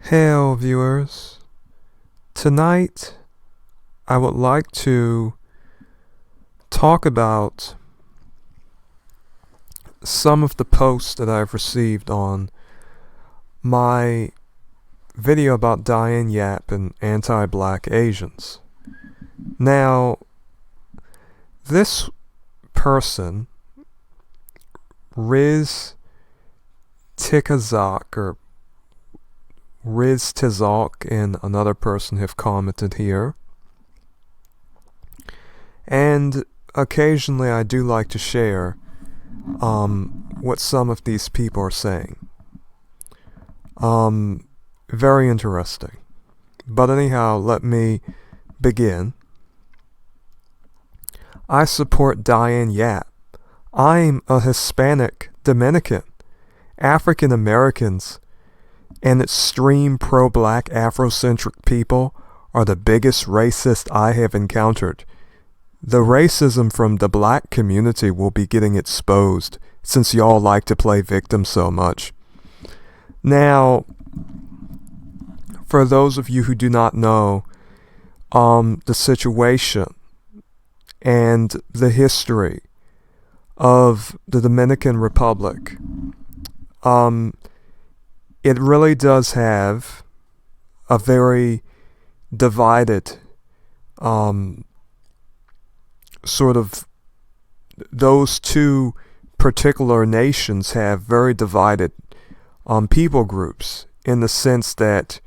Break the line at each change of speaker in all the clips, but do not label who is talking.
Hello viewers, tonight I would like to talk about some of the posts that I've received on my video about Diane Yap and anti-black Asians. Now, this person, 𝒟𝑜𝓂𝒾𝓃𝒾𝓃 or 𝒟𝑜𝓂𝒾𝓃𝒾𝓃 and another person have commented here. And occasionally I do like to share what some of these people are saying. Very interesting. But anyhow, let me begin. I support Diane Yap. I'm a Hispanic Dominican. African Americans and extreme pro-black Afrocentric people are the biggest racist I have encountered. The racism from the black community will be getting exposed since y'all like to play victim so much. Now, for those of you who do not know the situation and the history of the Dominican Republic, it really does have a very divided sort of, those two particular nations have very divided people groups, in the sense that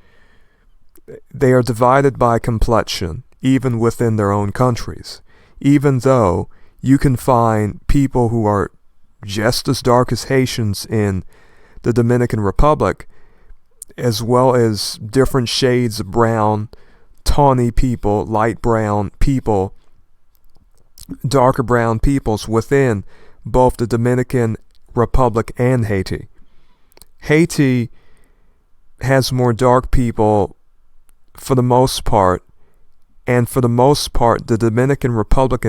they are divided by complexion even within their own countries, even though you can find people who are just as dark as Haitians in the Dominican Republic, as well as different shades of brown, tawny people, light brown people, darker brown peoples within both the Dominican Republic and Haiti. Haiti has more dark people for the most part, and for the most part the Dominican Republic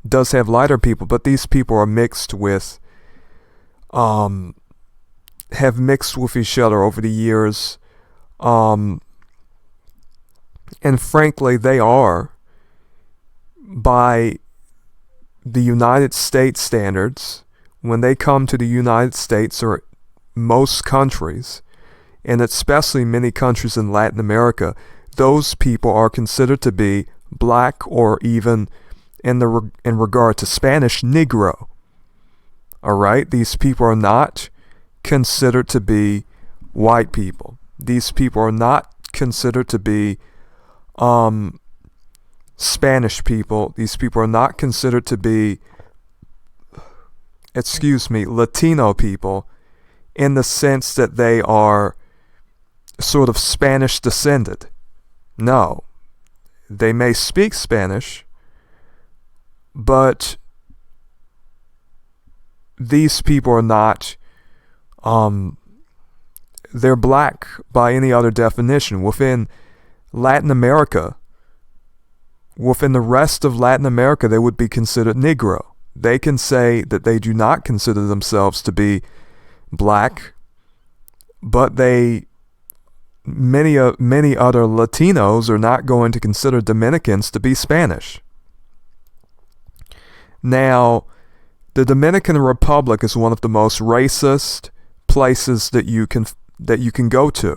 does have lighter people, but these people are mixed with have mixed with each other over the years, and frankly they are, by the United States standards, when they come to the United States or most countries, and especially many countries in Latin America, those people are considered to be black, or even in regard to Spanish, Negro. Alright, these people are not considered to be white people. These people are not considered to be Spanish people. These people are not considered to be, Latino people, in the sense that they are sort of Spanish descended. No. They may speak Spanish, but these people are not, they're black by any other definition. Within Latin America, within the rest of Latin America, they would be considered Negro. They can say that they do not consider themselves to be black, but many other Latinos are not going to consider Dominicans to be Spanish. Now, the Dominican Republic is one of the most racist places that you can go to.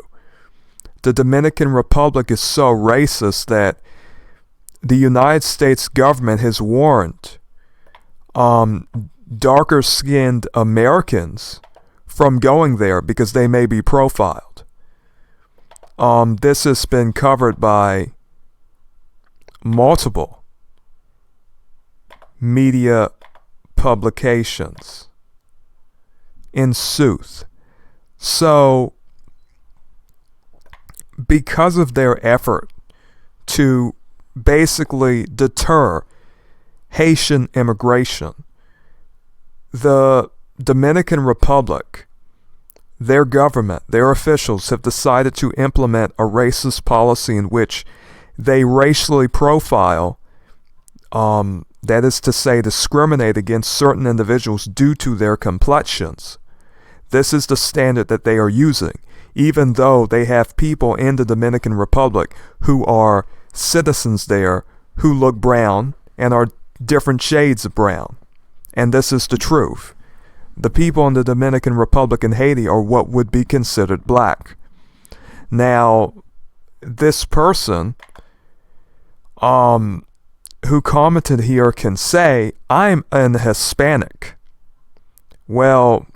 The Dominican Republic is so racist that the United States government has warned darker-skinned Americans from going there because they may be profiled. This has been covered by multiple media publications in sooth. So, because of their effort to basically deter Haitian immigration, the Dominican Republic, their government, their officials have decided to implement a racist policy in which they racially profile, that is to say, discriminate against certain individuals due to their complexions. This is the standard that they are using. even though they have people in the Dominican Republic who are citizens there who look brown and are different shades of brown. And this is the truth. The people in the Dominican Republic and Haiti are what would be considered black. Now, this person who commented here can say, I'm an Hispanic. Well,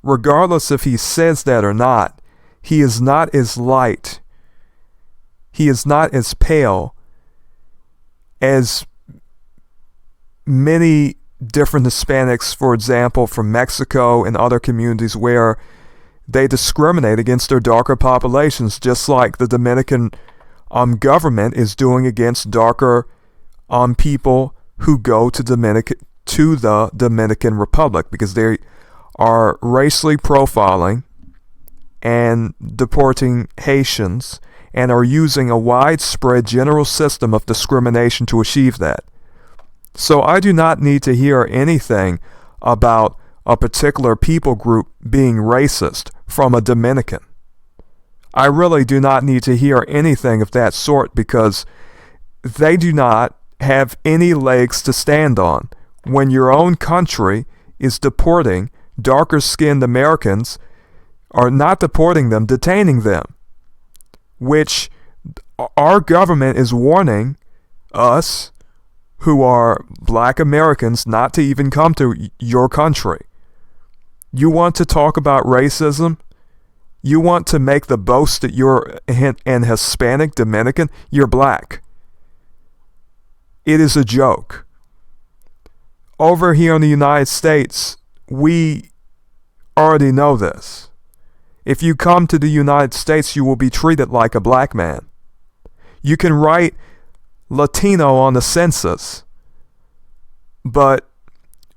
regardless if he says that or not, he is not as light, he is not as pale as many different Hispanics, for example, from Mexico and other communities where they discriminate against their darker populations, just like the Dominican government is doing against darker people who go to the Dominican Republic, because they are racially profiling and deporting Haitians and are using a widespread general system of discrimination to achieve that. So I do not need to hear anything about a particular people group being racist from a Dominican. I really do not need to hear anything of that sort, because they do not have any legs to stand on when your own country is deporting darker skinned Americans, or not deporting them, detaining them, which our government is warning us who are black Americans not to even come to your country. You want to talk about racism? You want to make the boast that you're an Hispanic Dominican? You're black. It is a joke. Over here in the United States, we already know this. If you come to the United States, you will be treated like a black man. You can write Latino on the census, but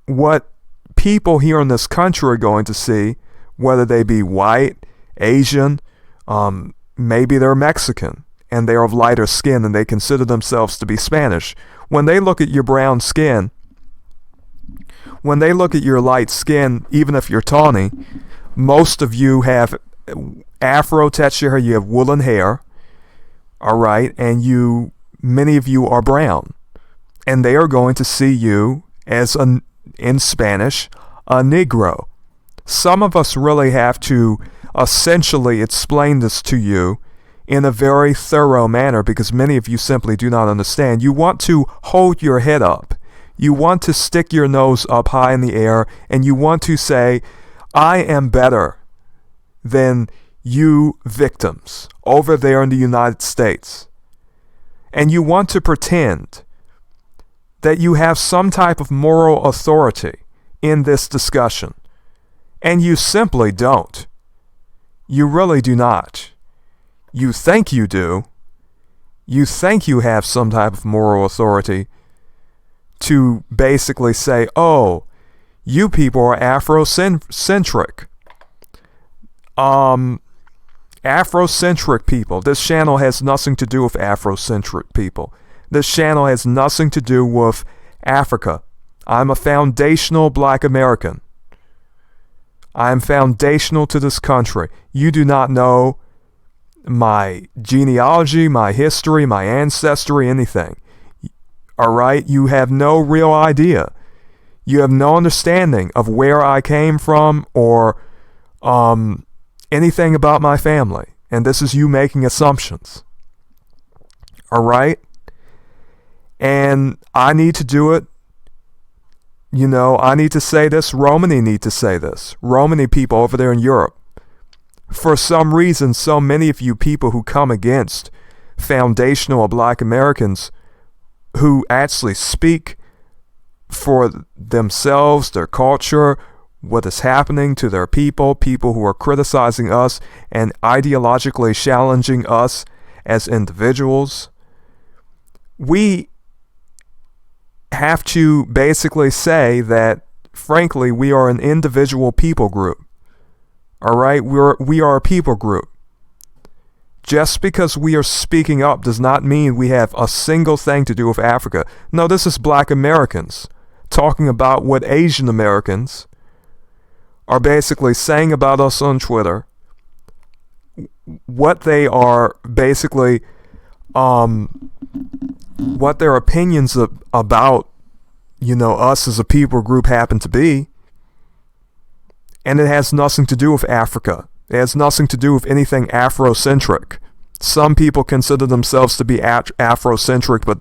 what people here in this country are going to see, whether they be white, Asian, maybe they're Mexican, and they're of lighter skin and they consider themselves to be Spanish. When they look at your brown skin, when they look at your light skin, even if you're tawny, most of you have afro texture hair, you have woolen hair, all right, and many of you are brown, and they are going to see you as, in Spanish, a Negro. Some of us really have to essentially explain this to you in a very thorough manner, because many of you simply do not understand. You want to hold your head up. You want to stick your nose up high in the air, and you want to say, I am better than you victims over there in the United States. And you want to pretend that you have some type of moral authority in this discussion. And you simply don't. You really do not. You think you do. You think you have some type of moral authority to basically say, oh, you people are Afrocentric. Afrocentric people. This channel has nothing to do with Afrocentric people. This channel has nothing to do with Africa. I'm a foundational black American. I am foundational to this country. You do not know my genealogy, my history, my ancestry, anything. All right? You have no real idea. You have no understanding of where I came from or anything about my family. And this is you making assumptions. All right? And I need to do it. You know, I need to say this. Romani need to say this. Romani people over there in Europe. For some reason, so many of you people who come against foundational black Americans who actually speak for themselves, their culture, what is happening to their people who are criticizing us and ideologically challenging us as individuals, we have to basically say that, frankly, we are an individual people group. All right? We are a people group. Just because we are speaking up does not mean we have a single thing to do with Africa. No, this is black Americans talking about what Asian Americans are basically saying about us on Twitter, what they are basically, what their opinions about, us as a people group happen to be. And it has nothing to do with Africa. It has nothing to do with anything Afrocentric. Some people consider themselves to be Afrocentric, but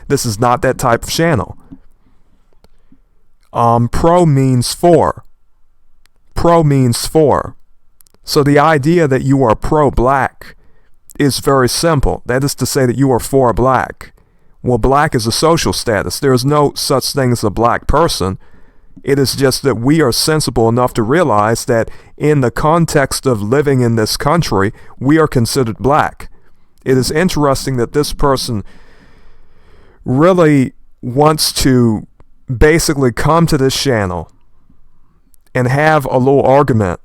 this is not that type of channel. Pro means for. Pro means for. So the idea that you are pro-black is very simple. That is to say that you are for black. Well, black is a social status. There is no such thing as a black person. It is just that we are sensible enough to realize that in the context of living in this country, we are considered black. It is interesting that this person really wants to basically come to this channel and have a little argument,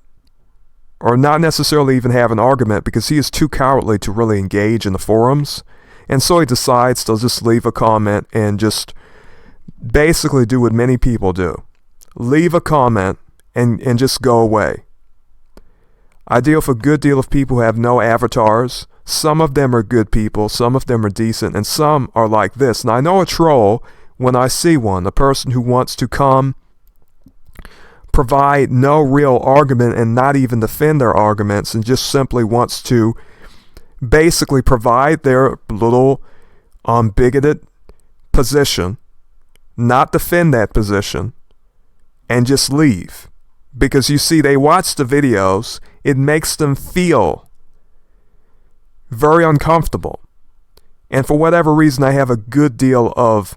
or not necessarily even have an argument, because he is too cowardly to really engage in the forums. And so he decides to just leave a comment and just basically do what many people do. Leave a comment and just go away. I deal with a good deal of people who have no avatars. Some of them are good people, some of them are decent, and some are like this. And I know a troll when I see one, a person who wants to come, provide no real argument and not even defend their arguments, and just simply wants to basically provide their little bigoted position, not defend that position, and just leave. Because you see, they watch the videos, it makes them feel very uncomfortable. And for whatever reason, I have a good deal of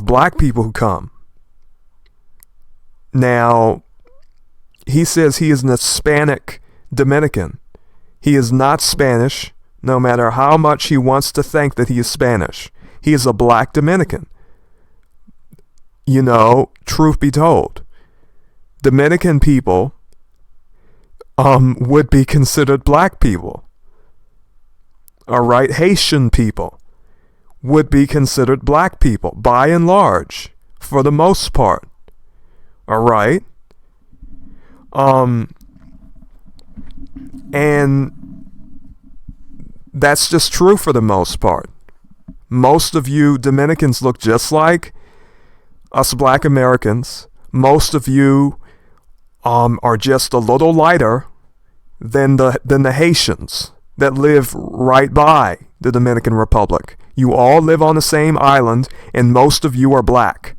black people who come. Now, he says he is an Hispanic Dominican. He is not Spanish, no matter how much he wants to think that he is Spanish. He is a black Dominican. Truth be told, Dominican people would be considered black people. All right, Haitian people would be considered black people, by and large, for the most part. All right? And that's just true for the most part. Most of you Dominicans look just like us black Americans. Most of you are just a little lighter than the Haitians that live right by the Dominican Republic. You all live on the same island, and most of you are black.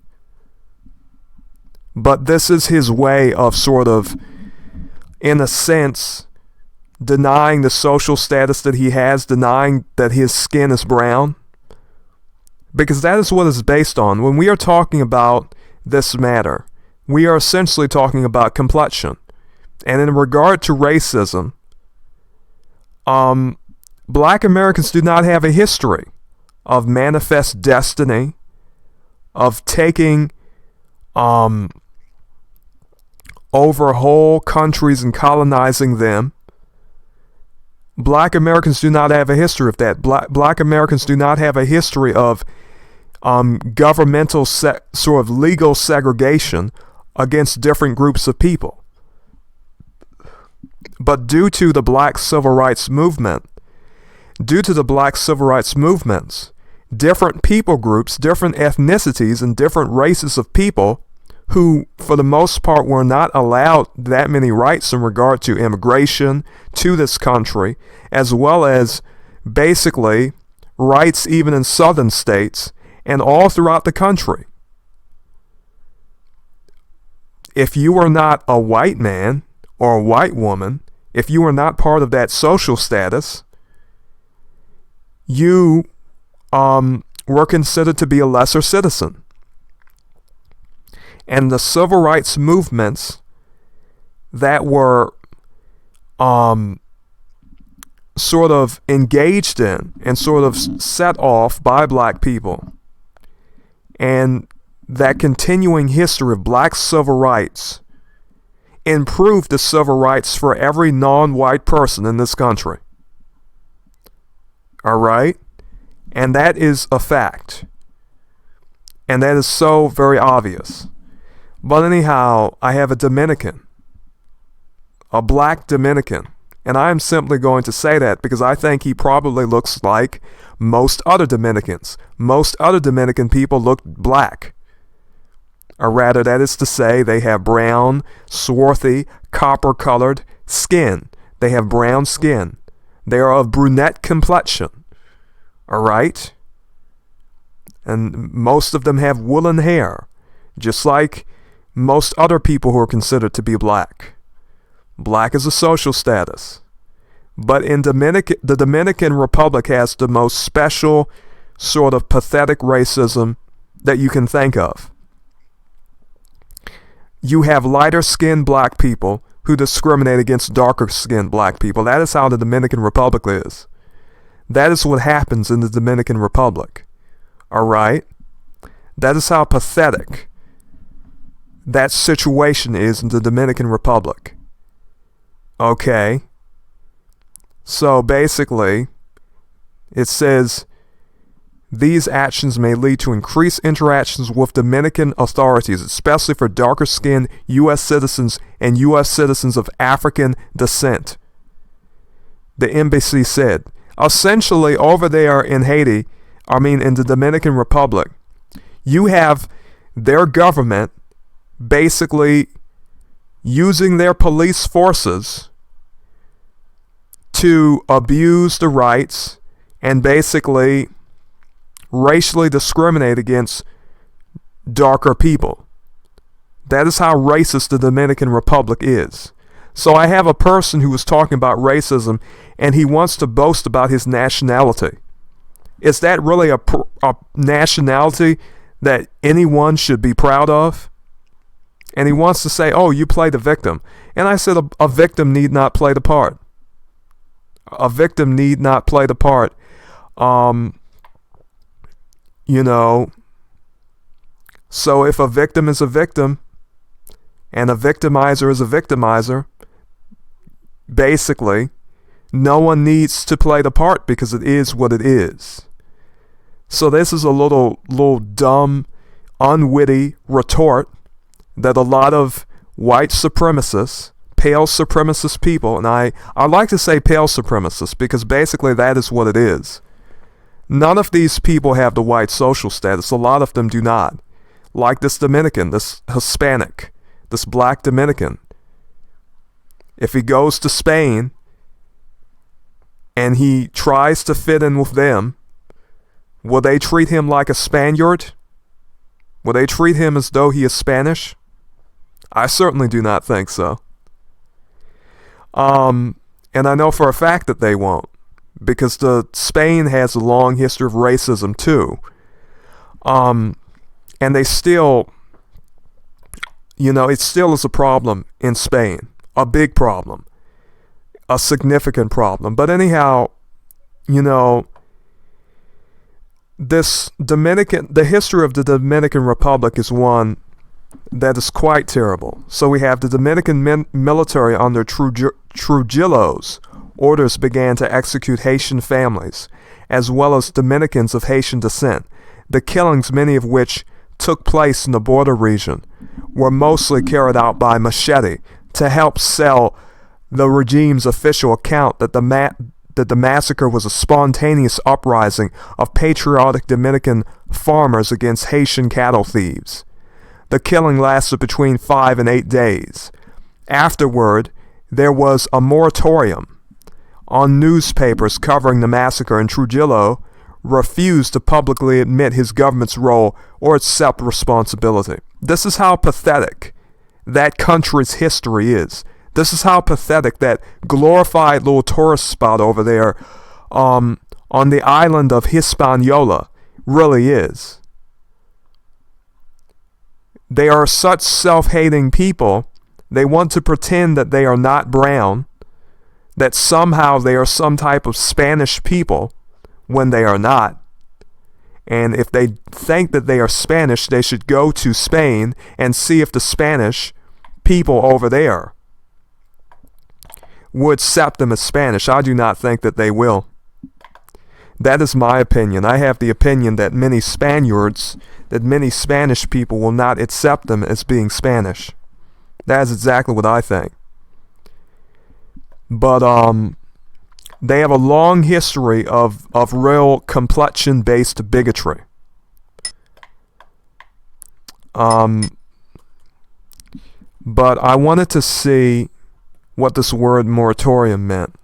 But this is his way of sort of, in a sense, denying the social status that he has, denying that his skin is brown. Because that is what it's based on. When we are talking about this matter, we are essentially talking about complexion. And in regard to racism, black Americans do not have a history of manifest destiny, of taking over whole countries and colonizing them. Black Americans do not have a history of that. Black Americans do not have a history of governmental sort of legal segregation against different groups of people. But due to the black civil rights movement, different people groups, different ethnicities, and different races of people who, for the most part, were not allowed that many rights in regard to immigration to this country, as well as basically rights even in southern states and all throughout the country. If you are not a white man or a white woman, if you are not part of that social status, you were considered to be a lesser citizen. And the civil rights movements that were sort of engaged in and sort of set off by black people, and that continuing history of black civil rights improved the civil rights for every non-white person in this country. All right? And that is a fact. And that is so very obvious. But anyhow, I have a Dominican, a black Dominican. And I'm simply going to say that because I think he probably looks like most other Dominicans. Most other Dominican people look black. Or rather, that is to say, they have brown, swarthy, copper-colored skin. They have brown skin. They are of brunette complexion. All right? And most of them have woolen hair, just like most other people who are considered to be black. Black is a social status. But in the Dominican Republic has the most special sort of pathetic racism that you can think of. You have lighter skinned black people who discriminate against darker skinned black people. That is how the Dominican Republic is. That is what happens in the Dominican Republic. All right? That is how pathetic that situation is in the Dominican Republic. Okay? So basically, it says, these actions may lead to increased interactions with Dominican authorities, especially for darker-skinned U.S. citizens and U.S. citizens of African descent. The embassy said, essentially over there in Haiti, in the Dominican Republic, you have their government basically using their police forces to abuse the rights and basically racially discriminate against darker people. That is how racist the Dominican Republic is. So I have a person who was talking about racism and he wants to boast about his nationality. Is that really a nationality that anyone should be proud of? And he wants to say, oh, you play the victim. And I said a victim need not play the part. A victim need not play the part. So if a victim is a victim and a victimizer is a victimizer, basically, no one needs to play the part because it is what it is. So this is a little dumb, unwitty retort that a lot of white supremacists, pale supremacist people, and I like to say pale supremacists because basically that is what it is. None of these people have the white social status. A lot of them do not. Like this Dominican, this Hispanic, this black Dominican. If he goes to Spain and he tries to fit in with them, will they treat him like a Spaniard? Will they treat him as though he is Spanish? I certainly do not think so. And I know for a fact that they won't, because Spain has a long history of racism too. And they still, it still is a problem in Spain, a big problem, a significant problem. But anyhow, the history of the Dominican Republic is one that is quite terrible. So we have the Dominican military under Trujillo's orders began to execute Haitian families, as well as Dominicans of Haitian descent. The killings, many of which took place in the border region, were mostly carried out by machete to help sell the regime's official account that the massacre was a spontaneous uprising of patriotic Dominican farmers against Haitian cattle thieves. The killing lasted between 5 and 8 days. Afterward, there was a moratorium on newspapers covering the massacre, and Trujillo refused to publicly admit his government's role or accept responsibility. This is how pathetic that country's history is. This is how pathetic that glorified little tourist spot over there on the island of Hispaniola really is. They are such self-hating people. They want to pretend that they are not brown, that somehow they are some type of Spanish people when they are not. And if they think that they are Spanish, they should go to Spain and see if the Spanish people over there would accept them as Spanish. I do not think that they will. That is my opinion. I have the opinion that many Spaniards, that many Spanish people will not accept them as being Spanish. That is exactly what I think. But they have a long history of real complexion-based bigotry. But I wanted to see what this word moratorium meant.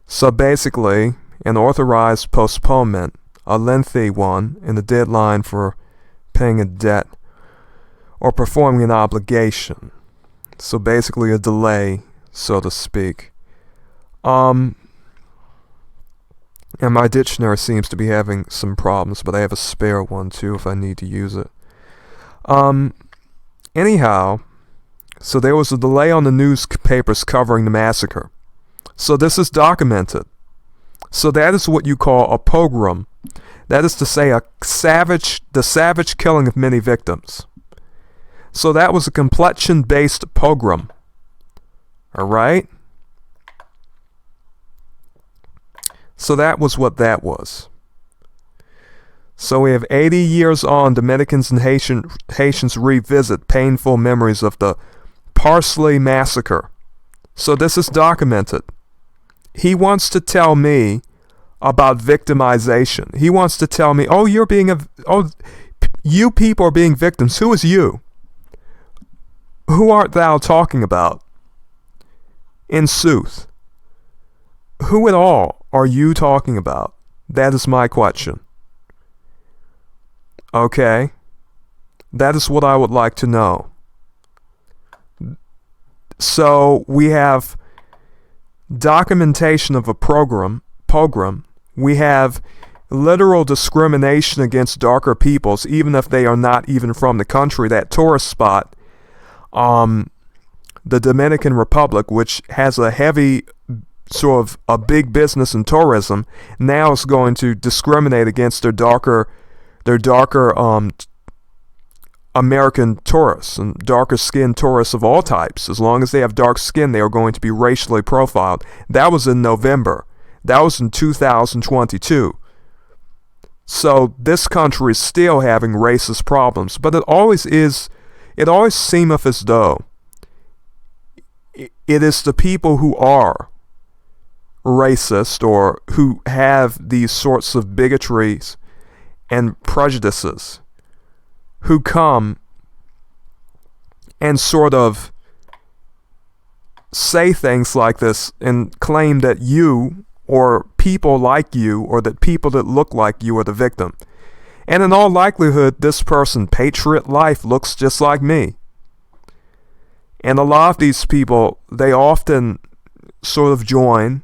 So basically, an authorized postponement, a lengthy one, in the deadline for paying a debt or performing an obligation. So basically a delay, so to speak. And my dictionary seems to be having some problems, but I have a spare one too if I need to use it. Anyhow, so there was a delay on the newspapers covering the massacre. So this is documented. So that is what you call a pogrom. That is to say, the savage killing of many victims. So that was a complexion-based pogrom. All right? So that was what that was. So we have 80 years on, Dominicans and Haitians revisit painful memories of the Parsley Massacre. So this is documented. He wants to tell me about victimization. He wants to tell me, oh, you people are being victims. Who is you? Who art thou talking about? In sooth, who at all are you talking about? That is my question. Okay, that is what I would like to know. So we have documentation of a pogrom. We have literal discrimination against darker peoples, even if they are not even from the country. That tourist spot, the Dominican Republic, which has a heavy sort of a big business in tourism, now is going to discriminate against their darker American tourists and darker skinned tourists of all types. As long as they have dark skin, they are going to be racially profiled. That was in November. That was in 2022. So this country is still having racist problems, but it always seemeth as though it is the people who are racist or who have these sorts of bigotries and prejudices who come and sort of say things like this and claim that you or people like you or that people that look like you are the victim. And in all likelihood, this person, Patriot Life, looks just like me. And a lot of these people, they often sort of join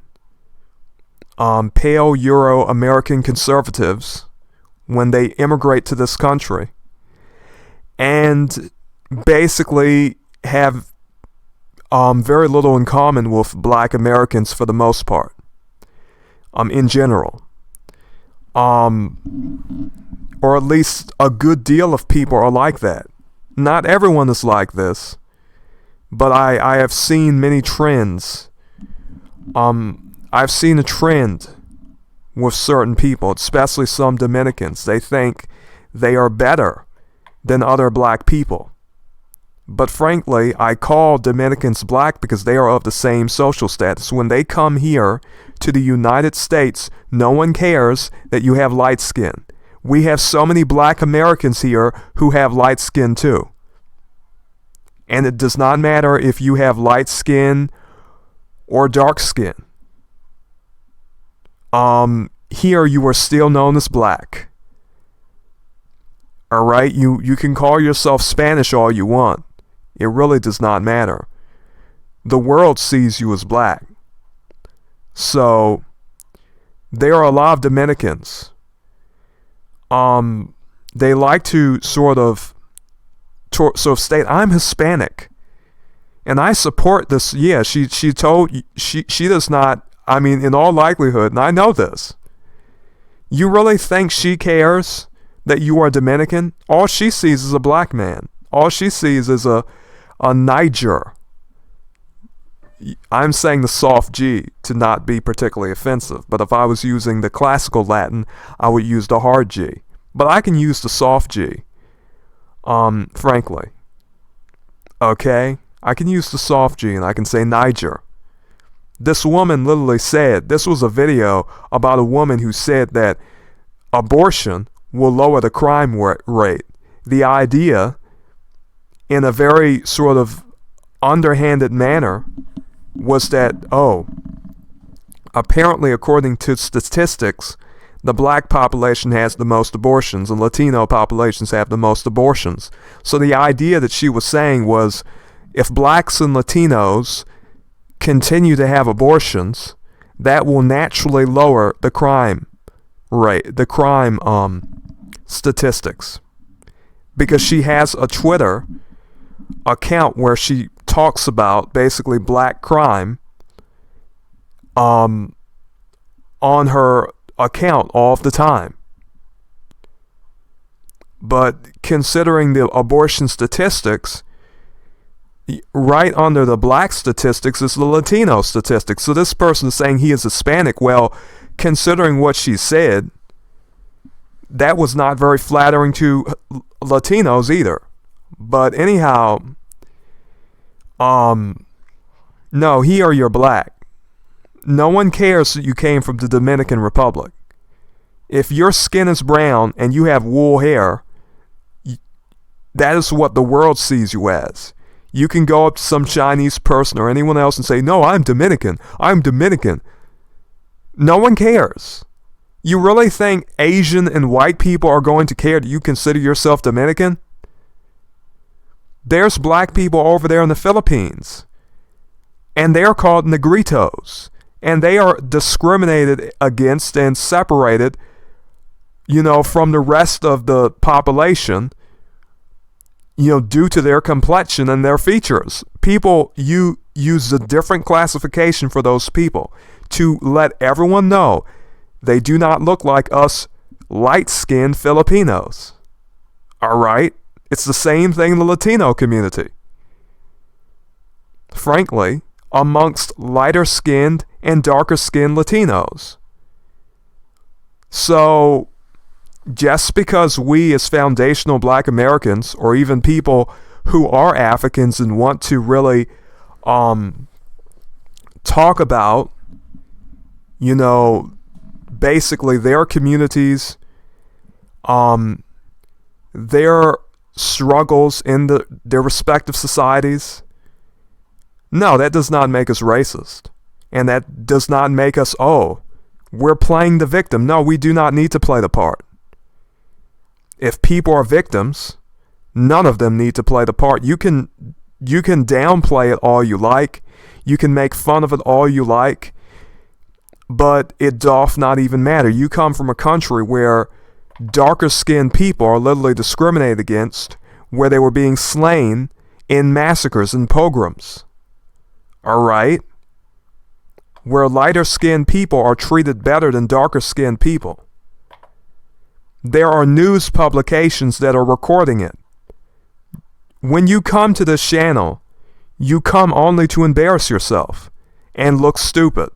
pale Euro American conservatives when they immigrate to this country and basically have very little in common with black Americans for the most part, in general. Or at least a good deal of people are like that. Not everyone is like this, but I have seen many trends. I've seen a trend with certain people, especially some Dominicans. They think they are better than other black people. But frankly, I call Dominicans black because they are of the same social status. When they come here to the United States, no one cares that you have light skin. We have so many black Americans here who have light skin too. And it does not matter if you have light skin or dark skin. Here you are still known as black. Alright, you can call yourself Spanish all you want. It really does not matter. The world sees you as black. So, there are a lot of Dominicans. They like to sort of state, I'm Hispanic. And I support this. Yeah, she does not, I mean, in all likelihood, and I know this. You really think she cares that you are Dominican? All she sees is a black man. All she sees is a Niger. I'm saying the soft G to to not be particularly offensive. But if I was using the classical Latin, I would use the hard G. But I can use the soft G, frankly. Okay? I can use the soft G and I can say Niger. This woman literally said, this was a video about a woman who said that abortion will lower the crime rate. The idea, in a very sort of underhanded manner, was that, apparently according to statistics, the black population has the most abortions and Latino populations have the most abortions. So the idea that she was saying was, if blacks and Latinos continue to have abortions, that will naturally lower the crime rate, the crime statistics. Because she has a Twitter account where she talks about basically black crime on her account all the time. But considering the abortion statistics, right under the black statistics is the Latino statistics. So this person is saying he is Hispanic. Well, considering what she said, that was not very flattering to Latinos either. But anyhow, no, here you're black. No one cares that you came from the Dominican Republic. If your skin is brown and you have wool hair, that is what the world sees you as. You can go up to some Chinese person or anyone else and say, no, I'm Dominican. I'm Dominican. No one cares. You really think Asian and white people are going to care that you consider yourself Dominican? There's black people over there in the Philippines, and they're called negritos, and they are discriminated against and separated, from the rest of the population, due to their complexion and their features. People, you use a different classification for those people to let everyone know they do not look like us light-skinned Filipinos. All right? It's the same thing in the Latino community. Frankly, amongst lighter-skinned and darker-skinned Latinos. So, just because we as foundational black Americans, or even people who are Africans and want to really talk about, basically their communities, their struggles in their respective societies, no, that does not make us racist. And that does not make us, we're playing the victim. No, we do not need to play the part. If people are victims, none of them need to play the part. You can downplay it all you like. You can make fun of it all you like. But it doth not even matter. You come from a country where darker skinned people are literally discriminated against, where they were being slain in massacres and pogroms. Alright? Where lighter skinned people are treated better than darker skinned people. There are news publications that are recording it. When you come to this channel, you come only to embarrass yourself and look stupid.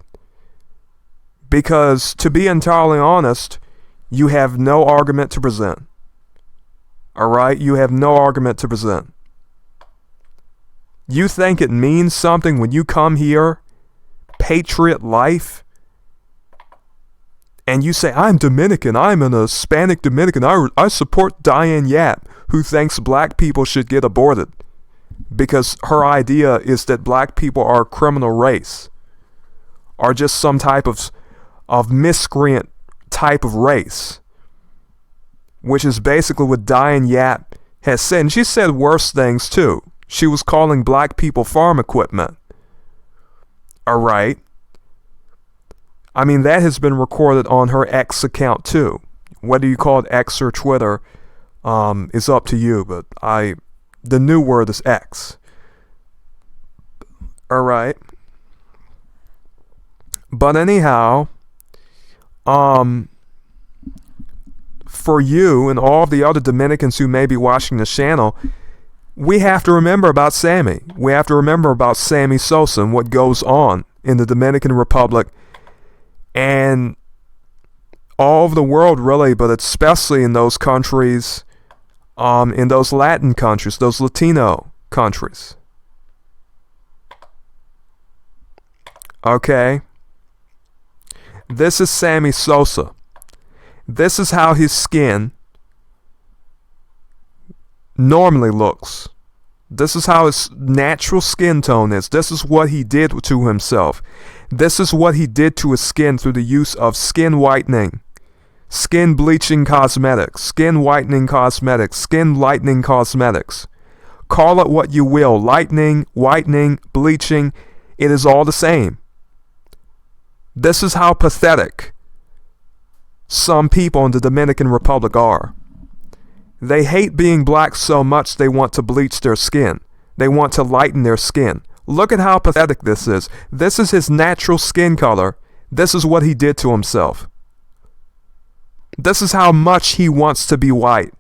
Because, to be entirely honest, you have no argument to present. Alright? You have no argument to present. You think it means something when you come here, patriot life, and you say, I'm Dominican, I'm an Hispanic Dominican, I support Diane Yap, who thinks black people should get aborted. Because her idea is that black people are a criminal race. Are just some type of miscreant type of race. Which is basically what Diane Yap has said. And she said worse things too. She was calling black people farm equipment. Alright? I mean, that has been recorded on her X account too. Whether you call it X or Twitter is up to you, but the new word is X. Alright? But anyhow, for you and all of the other Dominicans who may be watching this channel, we have to remember about Sammy. We have to remember about Sammy Sosa and what goes on in the Dominican Republic and all over the world, really, but especially in those countries, in those Latin countries, those Latino countries. Okay. This is Sammy Sosa. This is how his skin normally looks. This is how his natural skin tone is. This is what he did to himself. This is what he did to his skin through the use of skin whitening, skin bleaching cosmetics, skin whitening cosmetics, skin lightening cosmetics. Call it what you will. Lightening, whitening, bleaching. It is all the same. This is how pathetic some people in the Dominican Republic are. They hate being black so much they want to bleach their skin. They want to lighten their skin. Look at how pathetic this is. This is his natural skin color. This is what he did to himself. This is how much he wants to be white.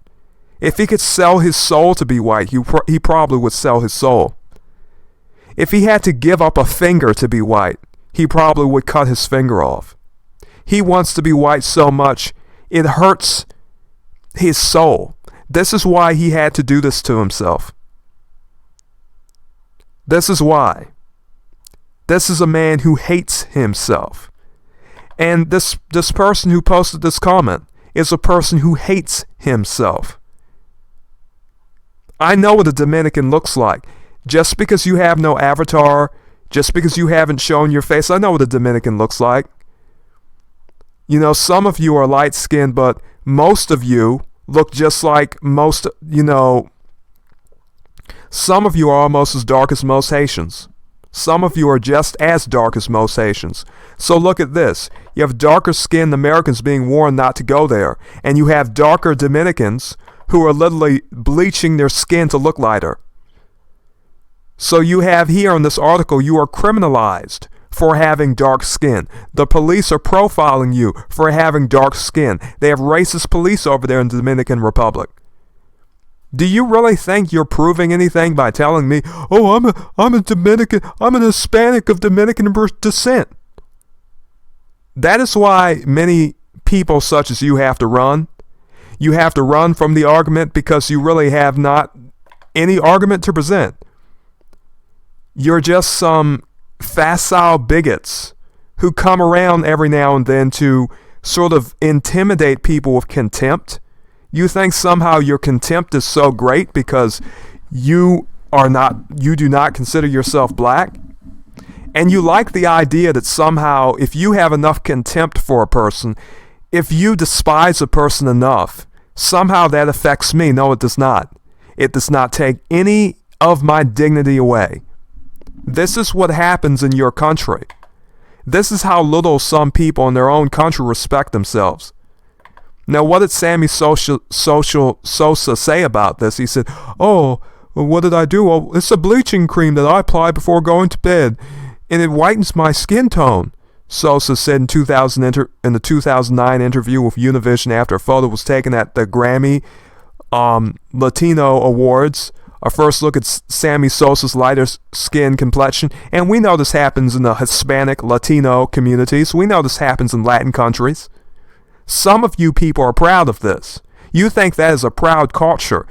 If he could sell his soul to be white, he probably would sell his soul. If he had to give up a finger to be white, he probably would cut his finger off. He wants to be white so much, it hurts his soul. This is why he had to do this to himself. This is why. This is a man who hates himself. And this person who posted this comment is a person who hates himself. I know what a Dominican looks like. Just because you have no avatar, just because you haven't shown your face, I know what a Dominican looks like. You know, some of you are light-skinned, but most of you look just like most, some of you are almost as dark as most Haitians. Some of you are just as dark as most Haitians. So look at this. You have darker-skinned Americans being warned not to go there. And you have darker Dominicans who are literally bleaching their skin to look lighter. So you have here in this article, you are criminalized for having dark skin. The police are profiling you for having dark skin. They have racist police over there in the Dominican Republic. Do you really think you're proving anything by telling me, oh, I'm a Dominican, I'm an Hispanic of Dominican descent? That is why many people such as you have to run. You have to run from the argument because you really have not any argument to present. You're just some facile bigots who come around every now and then to sort of intimidate people with contempt. You think somehow your contempt is so great because you do not consider yourself black? And you like the idea that somehow if you have enough contempt for a person, if you despise a person enough, somehow that affects me. No, it does not. It does not take any of my dignity away. This is what happens in your country. This is how little some people in their own country respect themselves. Now, what did Sammy Sosa say about this? He said, oh, well, what did I do? Well, it's a bleaching cream that I apply before going to bed, and it whitens my skin tone. Sosa said in the 2009 interview with Univision after a photo was taken at the Grammy Latino Awards. A first look at Sammy Sosa's lighter skin complexion. And we know this happens in the Hispanic Latino communities. We know this happens in Latin countries. Some of you people are proud of this. You think that is a proud culture.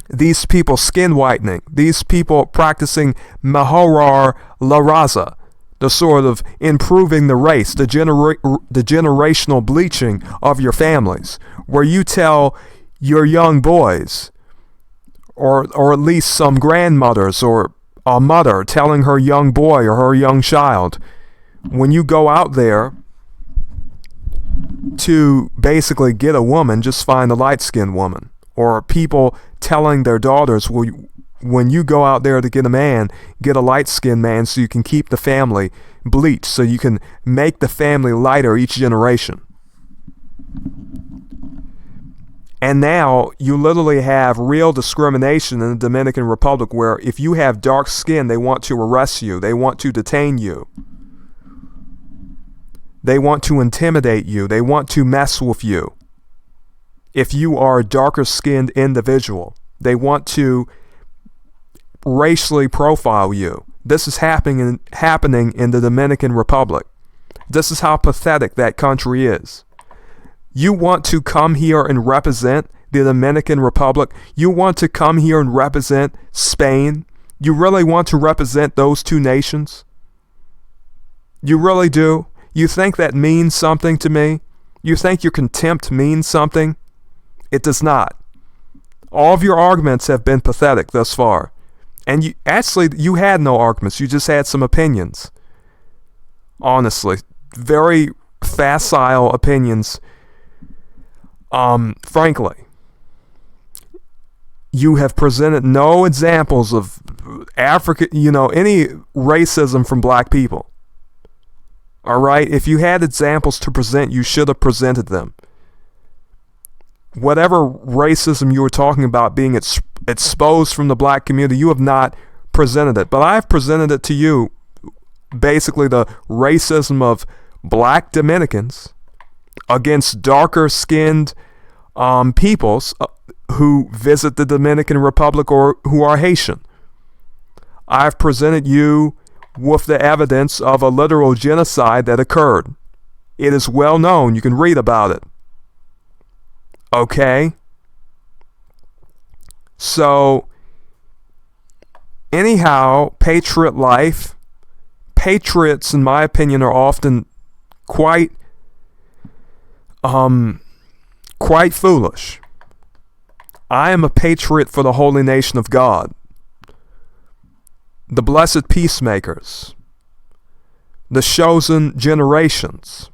These people skin whitening. These people practicing 𝒟𝑜𝓅𝓅𝒃, the sort of improving the race, the generational bleaching of your families, where you tell your young boys, or at least some grandmothers or a mother telling her young boy or her young child, when you go out there to basically get a woman, just find a light-skinned woman. Or people telling their daughters, well, when you go out there to get a man, get a light-skinned man so you can keep the family bleached, so you can make the family lighter each generation. And now you literally have real discrimination in the Dominican Republic where if you have dark skin, they want to arrest you. They want to detain you. They want to intimidate you. They want to mess with you. If you are a darker skinned individual, they want to racially profile you. This is happening in the Dominican Republic. This is how pathetic that country is. You want to come here and represent the Dominican Republic? You want to come here and represent Spain? You really want to represent those two nations? You really do? You think that means something to me? You think your contempt means something? It does not. All of your arguments have been pathetic thus far. And you had no arguments. You just had some opinions. Honestly, very facile opinions. Frankly, you have presented no examples of any racism from black people. All right? If you had examples to present, you should have presented them. Whatever racism you were talking about being exposed from the black community, you have not presented it. But I've presented it to you, basically the racism of black Dominicans against darker-skinned peoples who visit the Dominican Republic or who are Haitian. I've presented you with the evidence of a literal genocide that occurred. It is well known. You can read about it. Okay? So, anyhow, patriot life. Patriots, in my opinion, are often quite foolish. I am a patriot for the holy nation of God, the blessed peacemakers, the chosen generations.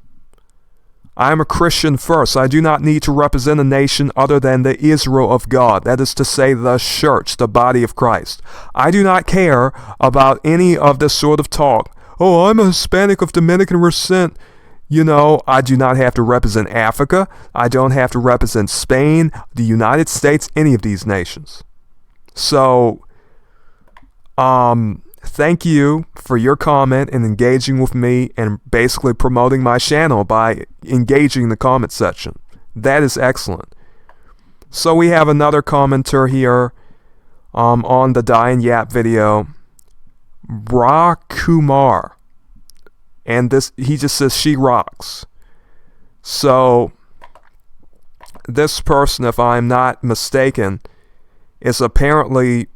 I am a Christian first. I do not need to represent a nation other than the Israel of God. That is to say, the church, the body of Christ. I do not care about any of this sort of talk. Oh, I'm a Hispanic of Dominican descent. I do not have to represent Africa. I don't have to represent Spain, the United States, any of these nations. So, thank you for your comment and engaging with me and basically promoting my channel by engaging in the comment section. That is excellent. So we have another commenter here on the Die and Yap video, 𝒟𝑜𝓂𝒾𝓃𝒾𝓃. And he just says, she rocks. So this person, if I'm not mistaken, is apparently,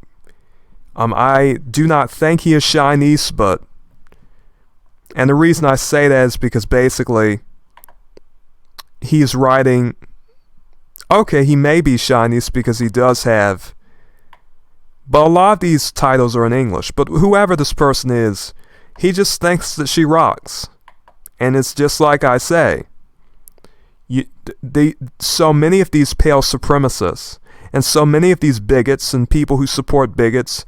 I do not think he is Chinese, and the reason I say that is because basically he's writing, okay, he may be Chinese because he does have, but a lot of these titles are in English, but whoever this person is, he just thinks that she rocks. And it's just like I say, so many of these pale supremacists and so many of these bigots and people who support bigots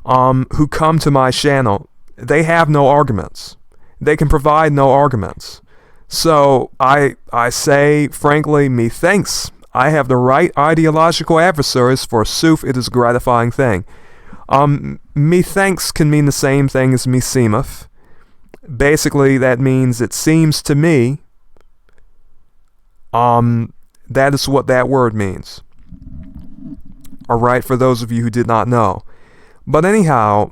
who come to my channel, they have no arguments. They can provide no arguments. So I say, frankly, methinks I have the right ideological adversaries, forsooth it is a gratifying thing. Methinks can mean the same thing as meseemeth. Basically, that means it seems to me. That is what that word means. Alright, for those of you who did not know. But anyhow,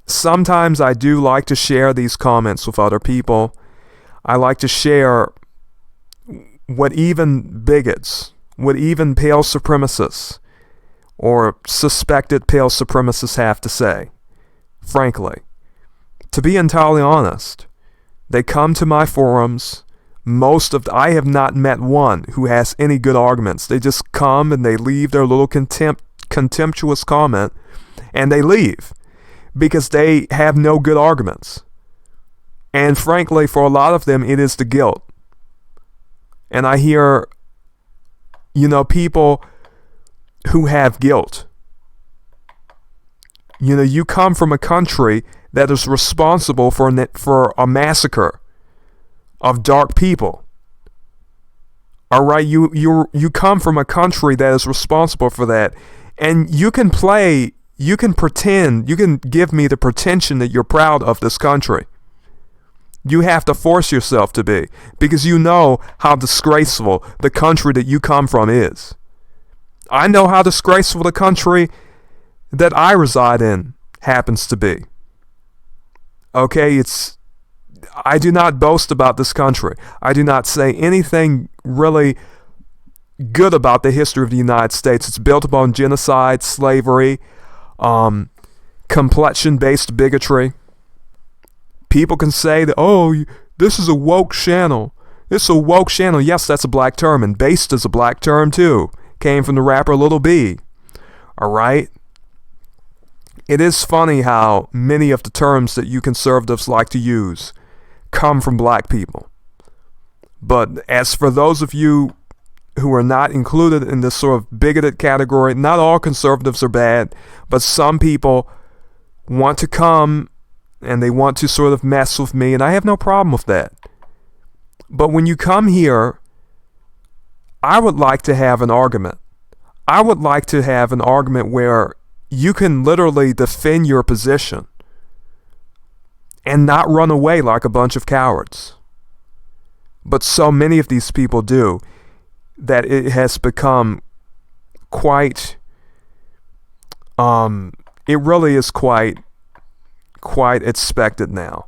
sometimes I do like to share these comments with other people. I like to share what even bigots, what even pale supremacists, or suspected pale supremacists have to say. Frankly, to be entirely honest, they come to my forums. I have not met one who has any good arguments. They just come and they leave their little contemptuous comment and they leave because they have no good arguments. And frankly, for a lot of them, it is the guilt. And I hear, people who have guilt. You come from a country that is responsible for a massacre of dark people. All right, you come from a country that is responsible for that, and you can pretend, you can give me the pretension that you're proud of this country. You have to force yourself to be, because you know how disgraceful the country that you come from is. I know how disgraceful the country that I reside in happens to be. Okay, I do not boast about this country. I do not say anything really good about the history of the United States. It's built upon genocide, slavery, complexion-based bigotry. People can say that, oh, this is a woke channel. This is a woke channel. Yes, that's a black term, and based is a black term too. Came from the rapper Lil B. Alright? It is funny how many of the terms that you conservatives like to use come from black people. But as for those of you who are not included in this sort of bigoted category, not all conservatives are bad, but some people want to come and they want to sort of mess with me, and I have no problem with that. But when you come here, I would like to have an argument. I would like to have an argument where you can literally defend your position and not run away like a bunch of cowards. But so many of these people do that it has become quite, it really is quite expected now.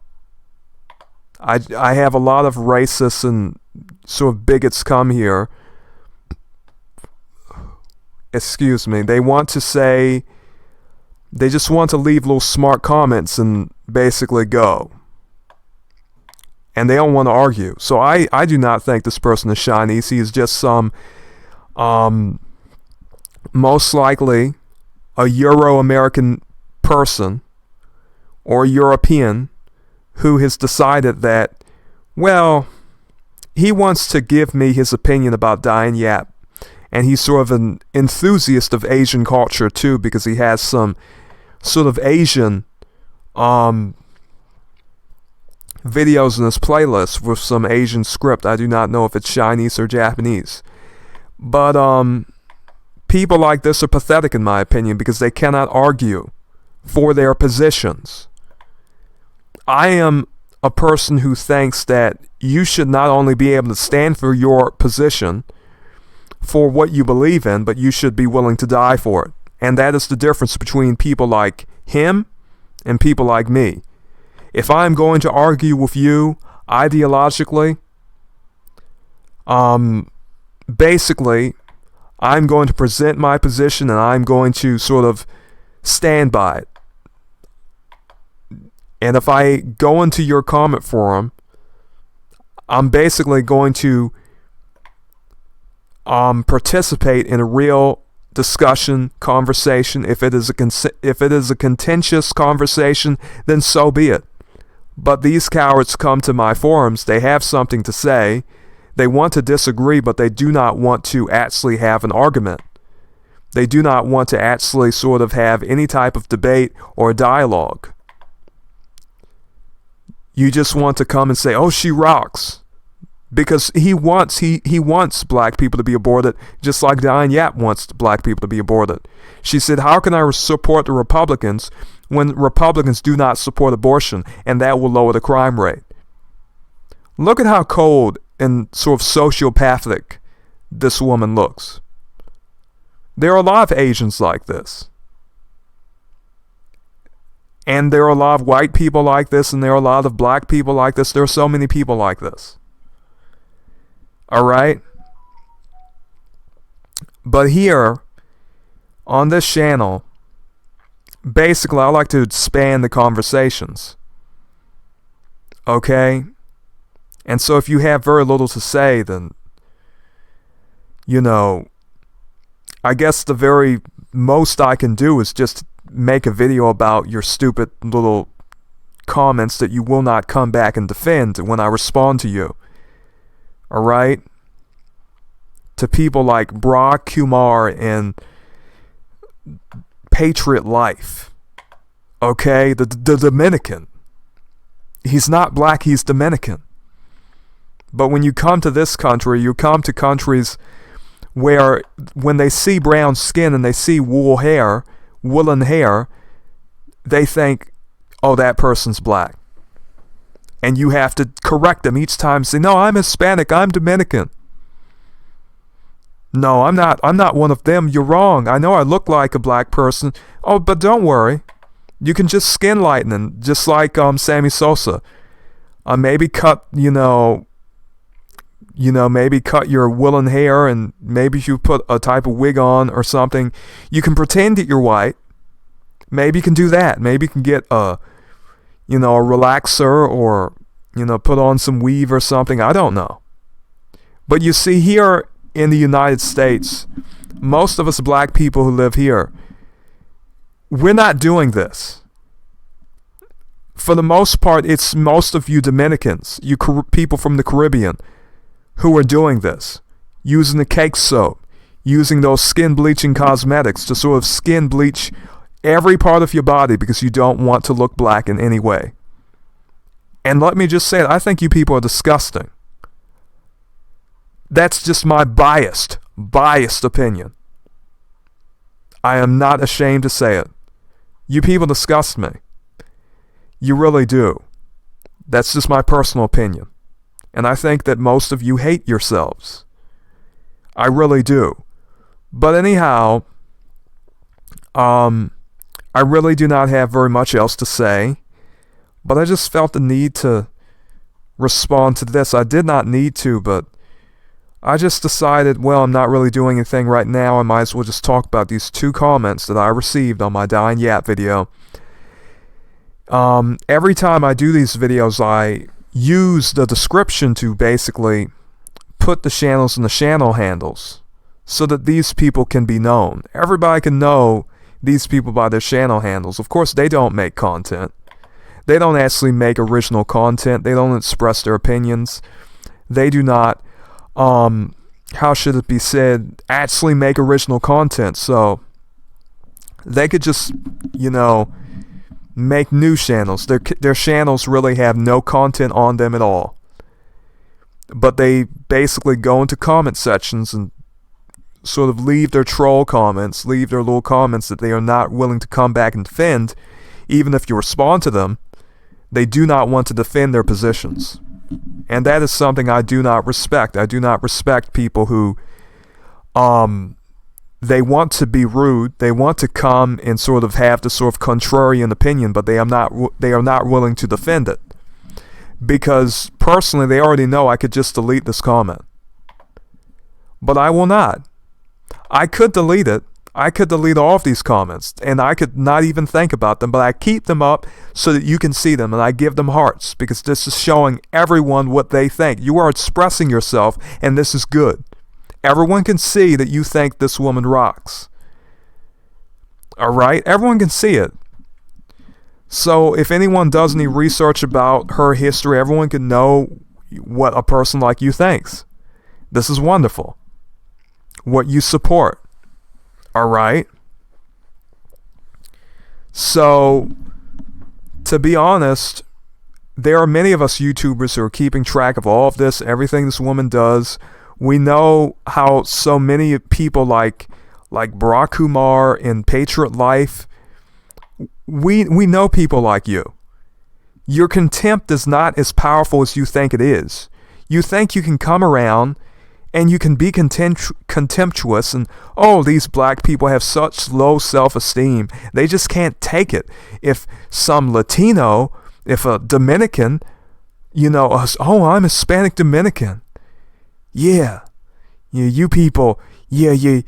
I have a lot of racists and sort of bigots come here. Excuse me. They want to say, they just want to leave little smart comments and basically go. And they don't want to argue. So I do not think this person is Chinese. He is just some, most likely, a Euro-American person or European who has decided that, well, he wants to give me his opinion about Diane Yap. And he's sort of an enthusiast of Asian culture too, because he has some sort of Asian videos in his playlist with some Asian script. I do not know if it's Chinese or Japanese. But people like this are pathetic in my opinion, because they cannot argue for their positions. I am a person who thinks that you should not only be able to stand for your position, for what you believe in, but you should be willing to die for it. And that is the difference between people like him and people like me. If I'm going to argue with you ideologically, basically, I'm going to present my position and I'm going to sort of stand by it. And if I go into your comment forum, I'm basically going to participate in a real discussion, conversation. If it is a contentious conversation, then so be it. But these cowards come to my forums, they have something to say, they want to disagree, but they do not want to actually have an argument. They do not want to actually sort of have any type of debate or dialogue. You just want to come and say, oh, she rocks. Because he wants black people to be aborted, just like Diane Yap wants black people to be aborted. She said, how can I support the Republicans when Republicans do not support abortion, and that will lower the crime rate? Look at how cold and sort of sociopathic this woman looks. There are a lot of Asians like this. And there are a lot of white people like this, and there are a lot of black people like this. There are so many people like this. Alright? But here, on this channel, basically I like to expand the conversations. Okay? And so if you have very little to say, then, you know, I guess the very most I can do is just make a video about your stupid little comments that you will not come back and defend when I respond to you. Alright? To people like 𝒟𝑜𝓂𝒾𝓃𝒾𝓃 Kumar and Patriot Life. Okay? The Dominican. He's not black, he's Dominican. But when you come to this country, you come to countries where when they see brown skin and they see woolen hair, they think, oh, that person's black. And you have to correct them each time, say, no, I'm Hispanic, I'm Dominican. No, I'm not one of them, you're wrong. I know I look like a black person. Oh, but don't worry. You can just skin lightening, just like Sammy Sosa. Maybe cut, maybe cut your woolen hair, and maybe you put a type of wig on or something. You can pretend that you're white. Maybe you can do that. Maybe you can get a relaxer, or, put on some weave or something. I don't know. But you see, here in the United States, most of us black people who live here, we're not doing this. For the most part, it's most of you Dominicans, you people from the Caribbean, who are doing this. Using the cake soap, using those skin bleaching cosmetics to sort of skin bleach every part of your body because you don't want to look black in any way. And let me just say it, I think you people are disgusting. That's just my biased opinion. I am not ashamed to say it. You people disgust me. You really do. That's just my personal opinion. And I think that most of you hate yourselves. I really do. But anyhow, I really do not have very much else to say. But I just felt the need to respond to this. I did not need to, but I just decided, well, I'm not really doing anything right now. I might as well just talk about these 2 comments that I received on my Dying Yap video. Every time I do these videos, I use the description to basically put the channels in the channel handles so that these people can be known. Everybody can know these people by their channel handles. Of course, they don't make content. They don't actually make original content. They don't express their opinions. They do not, how should it be said, actually make original content. So they could just, make new channels. Their channels really have no content on them at all. But they basically go into comment sections and sort of leave their troll comments, leave their little comments that they are not willing to come back and defend. Even if you respond to them, they do not want to defend their positions. And that is something I do not respect. I do not respect people who they want to be rude. They want to come and sort of have this sort of contrarian opinion, but they are not willing to defend it. Because personally, they already know I could just delete this comment. But I will not. I could delete it. I could delete all of these comments, and I could not even think about them, but I keep them up so that you can see them, and I give them hearts, because this is showing everyone what they think. You are expressing yourself, and this is good. Everyone can see that you think this woman rocks. Alright? Everyone can see it. So if anyone does any research about her history, everyone can know what a person like you thinks. This is wonderful. What you support. Alright? So, to be honest, there are many of us YouTubers who are keeping track of all of this, everything this woman does. We know how so many people like 𝒟𝑜𝓂𝒾𝓃 Kumar in Patriot Life, we know people like you. Your contempt is not as powerful as you think it is. You think you can come around and you can be contemptuous and, oh, these black people have such low self-esteem. They just can't take it. If some Latino, if a Dominican, oh, I'm Hispanic Dominican. Yeah, you people, the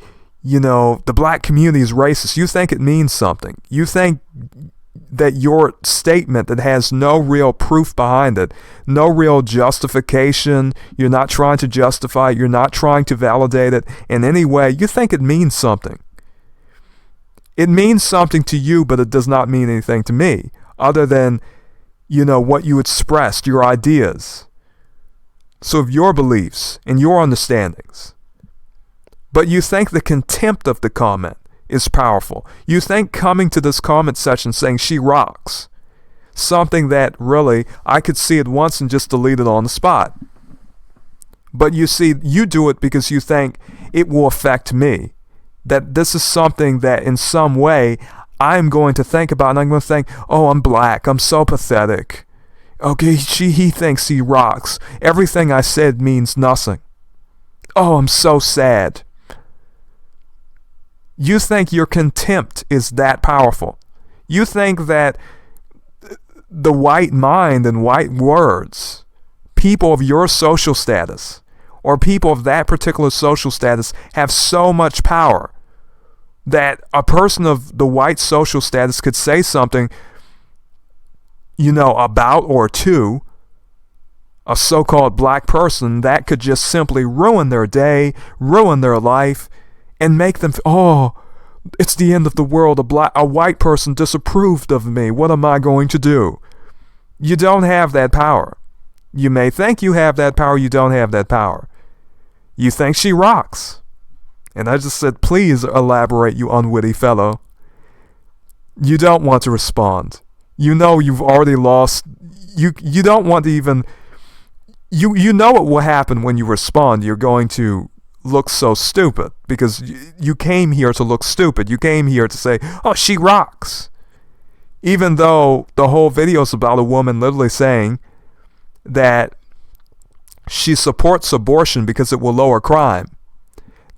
black community is racist. You think it means something. You think that your statement that has no real proof behind it, no real justification, you're not trying to justify it, you're not trying to validate it in any way, you think it means something. It means something to you, but it does not mean anything to me, other than, what you expressed, your ideas. So of your beliefs and your understandings. But you think the contempt of the comment is powerful. You think coming to this comment section saying she rocks, something that really I could see it once and just delete it on the spot. But you see, you do it because you think it will affect me. That this is something that in some way I'm going to think about, and I'm going to think, oh, I'm black, I'm so pathetic. Okay, he thinks he rocks. Everything I said means nothing. Oh, I'm so sad. You think your contempt is that powerful. You think that the white mind and white words, people of your social status, or people of that particular social status have so much power that a person of the white social status could say something, about or to a so-called black person that could just simply ruin their day, ruin their life, and make them, it's the end of the world. A white person disapproved of me. What am I going to do? You don't have that power. You may think you have that power. You don't have that power. You think she rocks. And I just said, please elaborate, you unwitty fellow. You don't want to respond. You've already lost. You don't want to even... You know what will happen when you respond. You're going to look so stupid because you came here to look stupid. You came here to say, oh, she rocks. Even though the whole video is about a woman literally saying that she supports abortion because it will lower crime.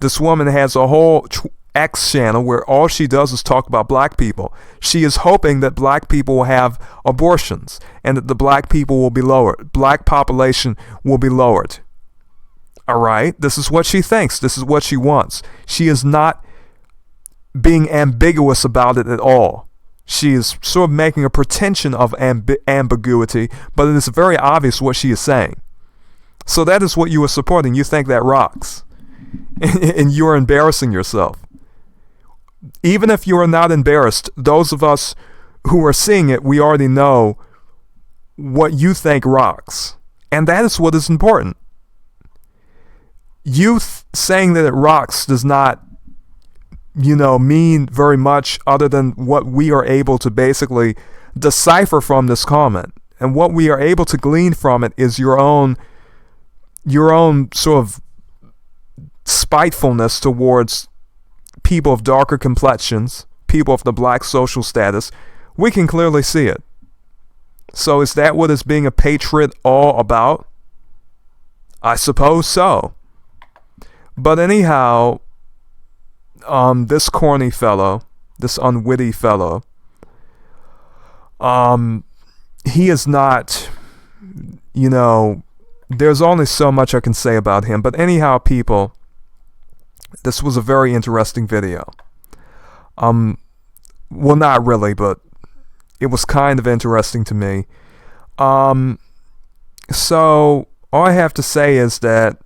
This woman has a whole X channel where all she does is talk about black people. She is hoping that black people will have abortions and that the black people will be lowered. Black population will be lowered. All right? This is what she thinks. This is what she wants. She is not being ambiguous about it at all. She is sort of making a pretension of ambiguity, but it is very obvious what she is saying. So that is what you are supporting. You think that rocks. And you are embarrassing yourself. Even if you are not embarrassed, those of us who are seeing it, we already know what you think rocks. And that is what is important. You saying that it rocks does not, mean very much other than what we are able to basically decipher from this comment. And what we are able to glean from it is your own sort of spitefulness towards people of darker complexions, people of the black social status. We can clearly see it. So is that what is being a patriot all about? I suppose so. But anyhow, this corny fellow, this unwitty fellow, he is not, there's only so much I can say about him. But anyhow, people, this was a very interesting video. Well, not really, but it was kind of interesting to me. So all I have to say is that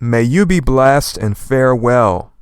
may you be blessed and farewell.